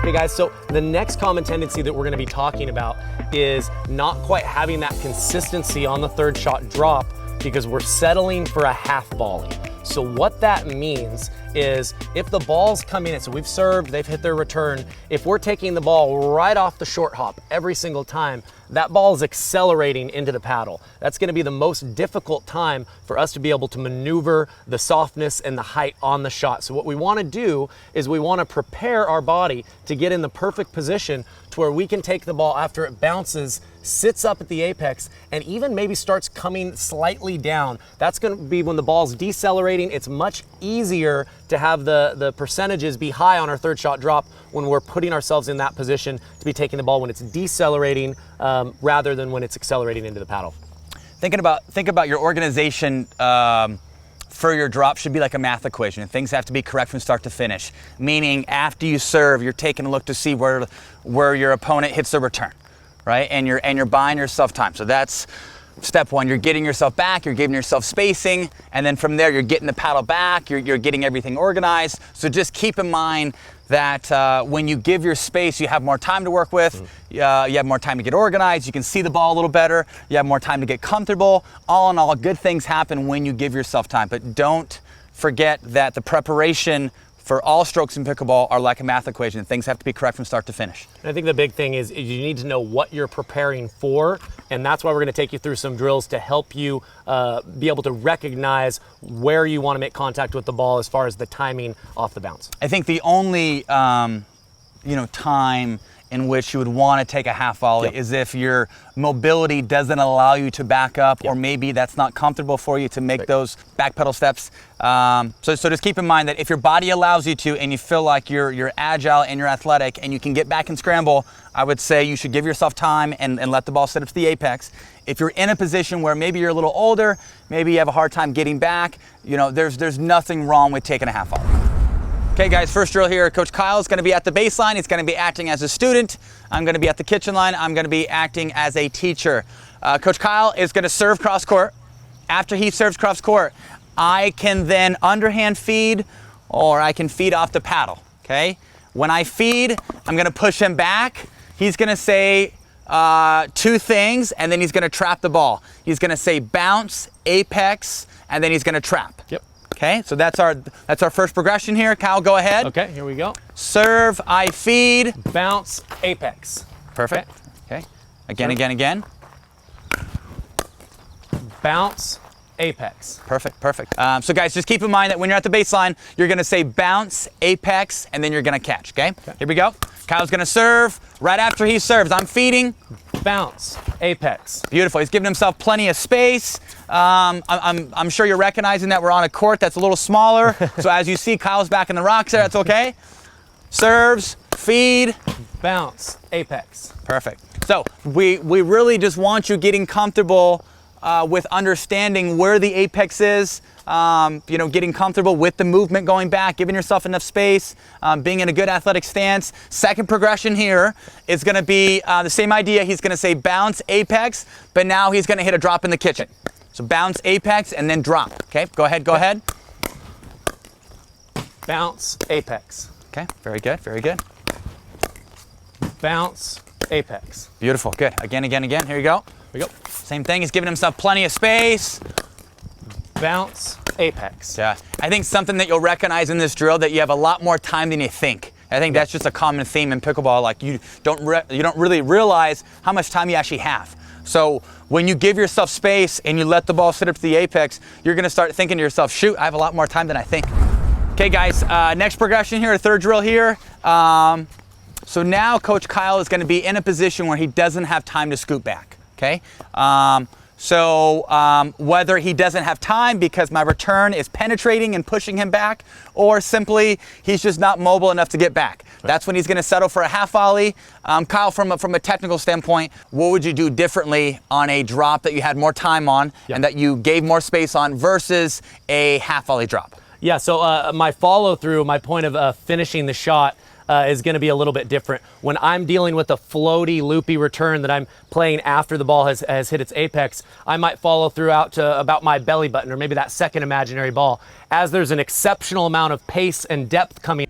Okay guys, so the next common tendency that we're gonna be talking about is not quite having that consistency on the third shot drop because we're settling for a half volley. So what that means is if the ball's coming in, so we've served, they've hit their return, if we're taking the ball right off the short hop every single time, that ball is accelerating into the paddle. That's gonna be the most difficult time for us to be able to maneuver the softness and the height on the shot. So what we wanna do is we wanna prepare our body to get in the perfect position to where we can take the ball after it bounces, sits up at the apex, and even maybe starts coming slightly down. That's gonna be when the ball's decelerating. It's much easier to have the percentages be high on our third shot drop when we're putting ourselves in that position to be taking the ball when it's decelerating rather than when it's accelerating into the paddle. Think about your organization for your drop should be like a math equation, and things have to be correct from start to finish. Meaning after you serve, you're taking a look to see where your opponent hits the return, right? And you're buying yourself time. So that's step one. You're getting yourself back, you're giving yourself spacing, and then from there you're getting the paddle back, you're getting everything organized. So just keep in mind that when you give your space, you have more time to work with, you have more time to get organized, you can see the ball a little better, you have more time to get comfortable. All in all, good things happen when you give yourself time. But don't forget that the preparation for all strokes in pickleball are like a math equation. Things have to be correct from start to finish. And I think the big thing is you need to know what you're preparing for, and that's why we're gonna take you through some drills to help you be able to recognize where you wanna make contact with the ball as far as the timing off the bounce. I think the only time in which you would want to take a half volley is if your mobility doesn't allow you to back up, or maybe that's not comfortable for you to make those back pedal steps. So just keep in mind that if your body allows you to and you feel like you're agile and you're athletic and you can get back and scramble, I would say you should give yourself time and let the ball sit up to the apex. If you're in a position where maybe you're a little older, maybe you have a hard time getting back, there's nothing wrong with taking a half volley. Okay guys, first drill here. Coach Kyle is going to be at the baseline. He's going to be acting as a student. I'm going to be at the kitchen line. I'm going to be acting as a teacher. Coach Kyle is going to serve cross court. After he serves cross court, I can then underhand feed, or I can feed off the paddle, okay? When I feed, I'm going to push him back. He's going to say two things, and then he's going to trap the ball. He's going to say bounce, apex, and then he's going to trap. Yep. Okay, so that's our first progression here. Kyle, go ahead. Okay, here we go. Serve, I feed. Bounce, apex. Perfect. Okay. Again. Bounce, apex. Perfect. So guys, just keep in mind that when you're at the baseline, you're gonna say bounce, apex, and then you're gonna catch, okay? Here we go. Kyle's gonna serve. Right after he serves, I'm feeding. Bounce, apex. Beautiful. He's giving himself plenty of space. I'm sure you're recognizing that we're on a court that's a little smaller. So as you see, Kyle's back in the rocks there. That's okay. Serves, feed, bounce, apex. Perfect. So we really just want you getting comfortable with understanding where the apex is, getting comfortable with the movement going back, giving yourself enough space, being in a good athletic stance. Second progression here is going to be the same idea. He's going to say bounce, apex, but now he's going to hit a drop in the kitchen. So bounce, apex, and then drop. Okay, go ahead. Bounce, apex. Okay, very good. Bounce, apex. Beautiful, good. Again. Here you go. Same thing, he's giving himself plenty of space. Bounce, apex. Yeah, I think something that you'll recognize in this drill that you have a lot more time than you think. I think that's just a common theme in pickleball. Like you don't really realize how much time you actually have. So when you give yourself space and you let the ball sit up to the apex, you're gonna start thinking to yourself, shoot, I have a lot more time than I think. Okay guys, next progression here, third drill here. So now Coach Kyle is gonna be in a position where he doesn't have time to scoot back, okay? Whether he doesn't have time because my return is penetrating and pushing him back, or simply he's just not mobile enough to get back. Right. That's when he's going to settle for a half volley. Kyle, from a technical standpoint, what would you do differently on a drop that you had more time on and that you gave more space on versus a half volley drop? Yeah, so my follow through, my point of finishing the shot is going to be a little bit different. When I'm dealing with a floaty, loopy return that I'm playing after the ball has hit its apex, I might follow through out to about my belly button or maybe that second imaginary ball. As there's an exceptional amount of pace and depth coming